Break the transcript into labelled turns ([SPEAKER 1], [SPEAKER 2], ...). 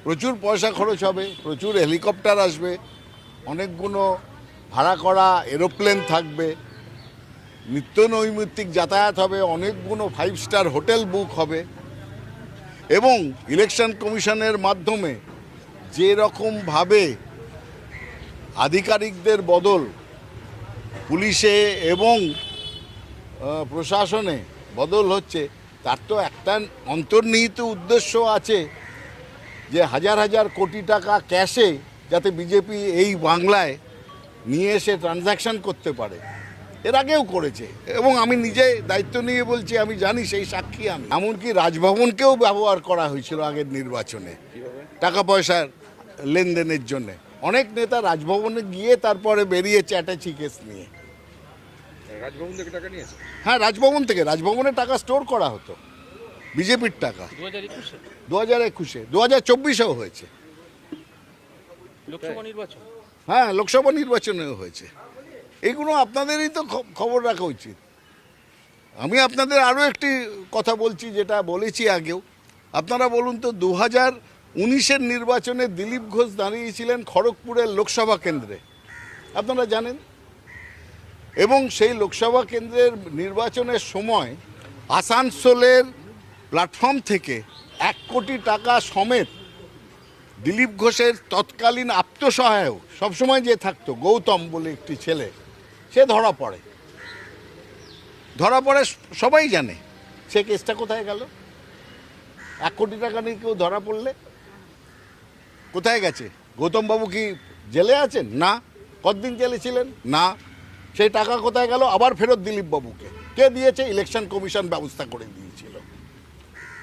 [SPEAKER 1] প্রচুর পয়সা খরচ হবে, প্রচুর হেলিকপ্টার আসবে, অনেকগুলো ভাড়া করা এরোপ্লেন থাকবে, নিত্য নৈমিত্তিক যাতায়াত হবে, অনেকগুলো 5 স্টার হোটেল বুক হবে এবং ইলেকশন কমিশনের মাধ্যমে যে রকমভাবে আধিকারিকদের বদল পুলিশে এবং প্রশাসনে বদল হচ্ছে, তার তো একটা অন্তর্নিহিত উদ্দেশ্য আছে যে হাজার হাজার কোটি টাকা ক্যাশে যাতে বিজেপি এই বাংলায় নিয়ে এসে ট্রানজ্যাকশন করতে পারে। এর আগেও করেছে এবং আমি নিজে দায়িত্ব নিয়ে বলছি, আমি জানি, সেই সাক্ষী আমি। এমনকি রাজভবনকেও ব্যবহার করা হয়েছিল আগের নির্বাচনে টাকা পয়সার লেনদেনের জন্য। অনেক নেতা রাজভবনে গিয়ে তারপরে বেরিয়ে চ্যাটাচি কেস নিয়ে।
[SPEAKER 2] রাজভবন থেকে টাকা নিয়েছে?
[SPEAKER 1] হ্যাঁ, রাজভবন থেকে, রাজভবনে টাকা স্টোর করা হতো, বিজেপির টাকা। 2021-এ 2024-এও হয়েছে।
[SPEAKER 3] লোকসভা নির্বাচন,
[SPEAKER 1] হ্যাঁ, লোকসভা নির্বাচনেও হয়েছে। এইগুলো আপনাদেরই তো খবর রাখা উচিত। আমি আপনাদের আরও একটি কথা বলছি, যেটা বলেছি আগেও। আপনারা বলুন তো, 2019-এর নির্বাচনে দিলীপ ঘোষ দাঁড়িয়েছিলেন খড়গপুরের লোকসভা কেন্দ্রে, আপনারা জানেন। এবং সেই লোকসভা কেন্দ্রের নির্বাচনের সময় আসানসোলের প্ল্যাটফর্ম থেকে 1 কোটি টাকা সমেত দিলীপ ঘোষের তৎকালীন আত্মসহায়ক সবসময় যে থাকতো, গৌতম বলে একটি ছেলে, সে ধরা পড়ে। সবাই জানে। সে কেসটা কোথায় গেল? 1 কোটি টাকা নিয়ে কেউ ধরা পড়লে কোথায় গেছে? গৌতমবাবু কি জেলে আছেন? না। কতদিন জেলে ছিলেন? না। সেই টাকা কোথায় গেল? আবার ফেরত দিলীপ বাবুকে। কে দিয়েছে? ইলেকশন কমিশন ব্যবস্থা করে দিয়ে।